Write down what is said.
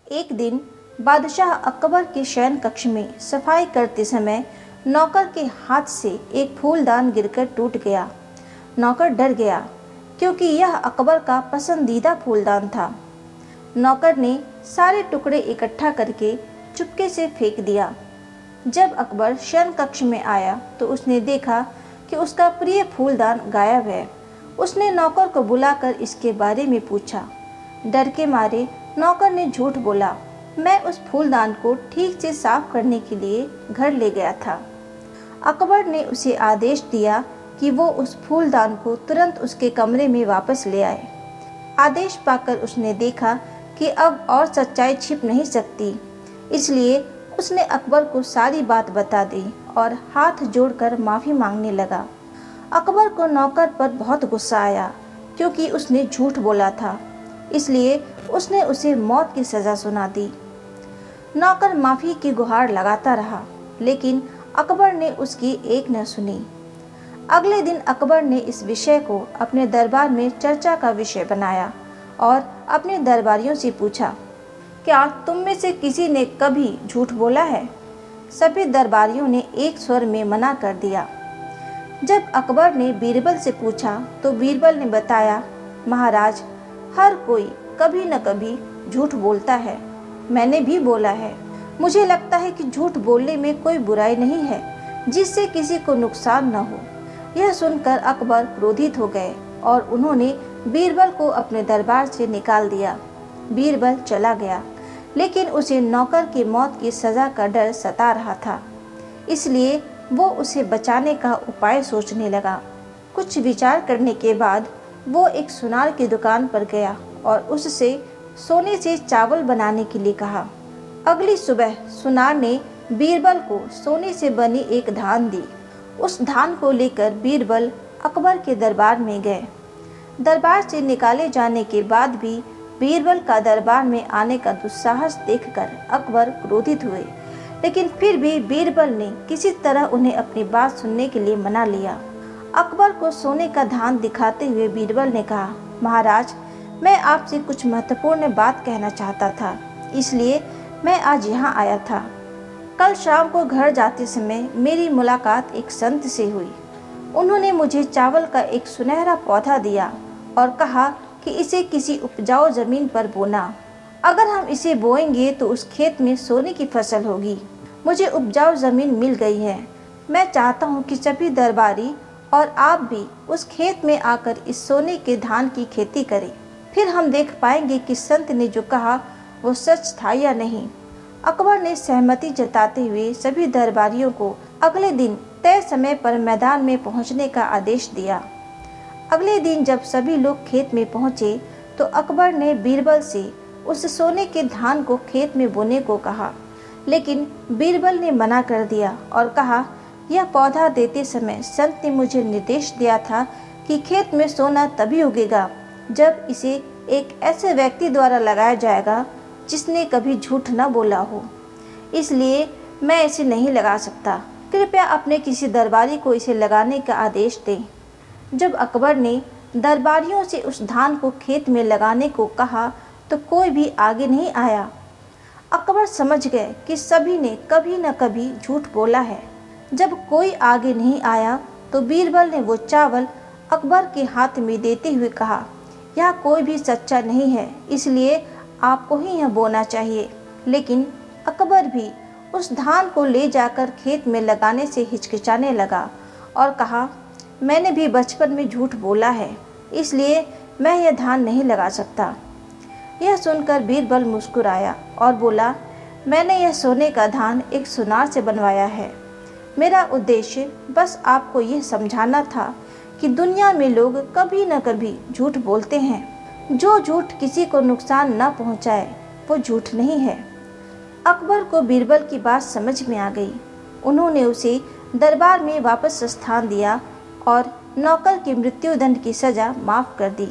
एक दिन बादशाह अकबर के शयन कक्ष में सफाई करते समय नौकर के हाथ से एक फूलदान गिरकर टूट गया। नौकर डर गया क्योंकि यह अकबर का पसंदीदा फूलदान था। नौकर ने सारे टुकड़े इकट्ठा करके चुपके से फेंक दिया। जब अकबर शयन कक्ष में आया तो उसने देखा कि उसका प्रिय फूलदान गायब है। उसने नौकर को बुलाकर इसके बारे में पूछा। डर के मारे नौकर ने झूठ बोला, मैं उस फूलदान को ठीक से साफ करने के लिए घर ले गया था। अकबर ने उसे आदेश दिया कि वो उस फूलदान को तुरंत उसके कमरे में वापस ले आए। आदेश पाकर उसने देखा कि अब और सच्चाई छिप नहीं सकती, इसलिए उसने अकबर को सारी बात बता दी और हाथ जोड़कर माफ़ी मांगने लगा। अकबर को नौकर पर बहुत गुस्सा आया क्योंकि उसने झूठ बोला था, इसलिए उसने उसे मौत की सज़ा सुना दी। नौकर माफ़ी की गुहार लगाता रहा, लेकिन अकबर ने उसकी एक न सुनी। अगले दिन अकबर ने इस विषय को अपने दरबार में चर्चा का विषय बनाया और अपने दरबारियों से पूछा, क्या तुम में से किसी ने कभी झूठ बोला है? सभी दरबारियों ने एक स्वर में मना कर दिया। जब अकबर ने बीरबल से पूछा तो बीरबल ने बताया, महाराज, हर कोई कभी न कभी झूठ बोलता है। मैंने भी बोला है। मुझे लगता है कि झूठ बोलने में कोई बुराई नहीं है जिससे किसी को नुकसान न हो। यह सुनकर अकबर क्रोधित हो गए और उन्होंने बीरबल को अपने दरबार से निकाल दिया। बीरबल चला गया, लेकिन उसे नौकर की मौत की सज़ा का डर सता रहा था, इसलिए वो उसे बचाने का उपाय सोचने लगा। कुछ विचार करने के बाद वो एक सुनार की दुकान पर गया और उससे सोने से चावल बनाने के लिए कहा। अगली सुबह सुनार ने बीरबल को सोने से बनी एक धान दी। उस धान को लेकर बीरबल अकबर के दरबार में गए। दरबार से निकाले जाने के बाद भी बीरबल का दरबार में आने का दुस्साहस देखकर अकबर क्रोधित हुए, लेकिन फिर भी बीरबल ने किसी तरह उन्हें अपनी बात सुनने के लिए मना लिया। अकबर को सोने का धान दिखाते हुए बीरबल ने कहा, महाराज, मैं आपसे कुछ महत्वपूर्ण बात कहना चाहता था, इसलिए मैं आज यहाँ आया था। कल शाम को घर जाते समय मेरी मुलाकात एक संत से हुई। उन्होंने मुझे चावल का एक सुनहरा पौधा दिया और कहा कि इसे किसी उपजाऊ जमीन पर बोना। अगर हम इसे बोएंगे तो उस खेत में सोने की फसल होगी। मुझे उपजाऊ जमीन मिल गई है। मैं चाहता हूँ कि सभी दरबारी और आप भी उस खेत में आकर इस सोने के धान की खेती करें। फिर हम देख पाएंगे कि संत ने जो कहा वो सच था या नहीं। अकबर ने सहमति जताते हुए सभी दरबारियों को अगले दिन तय समय पर मैदान में पहुंचने का आदेश दिया। अगले दिन जब सभी लोग खेत में पहुंचे तो अकबर ने बीरबल से उस सोने के धान को खेत में बोने को कहा, लेकिन बीरबल ने मना कर दिया और कहा, यह पौधा देते समय संत ने मुझे निर्देश दिया था कि खेत में सोना तभी उगेगा जब इसे एक ऐसे व्यक्ति द्वारा लगाया जाएगा जिसने कभी झूठ न बोला हो, इसलिए मैं इसे नहीं लगा सकता। कृपया अपने किसी दरबारी को इसे लगाने का आदेश दें। जब अकबर ने दरबारियों से उस धान को खेत में लगाने को कहा तो कोई भी आगे नहीं आया। अकबर समझ गए कि सभी ने कभी न कभी झूठ बोला है। जब कोई आगे नहीं आया तो बीरबल ने वो चावल अकबर के हाथ में देते हुए कहा, यह कोई भी सच्चा नहीं है, इसलिए आपको ही यह बोना चाहिए। लेकिन अकबर भी उस धान को ले जाकर खेत में लगाने से हिचकिचाने लगा और कहा, मैंने भी बचपन में झूठ बोला है, इसलिए मैं यह धान नहीं लगा सकता। यह सुनकर बीरबल मुस्कुराया और बोला, मैंने यह सोने का धान एक सुनार से बनवाया है। मेरा उद्देश्य बस आपको यह समझाना था कि दुनिया में लोग कभी न कभी झूठ बोलते हैं। जो झूठ किसी को नुकसान न पहुंचाए वो झूठ नहीं है। अकबर को बीरबल की बात समझ में आ गई। उन्होंने उसे दरबार में वापस स्थान दिया और नौकर की मृत्युदंड की सज़ा माफ़ कर दी।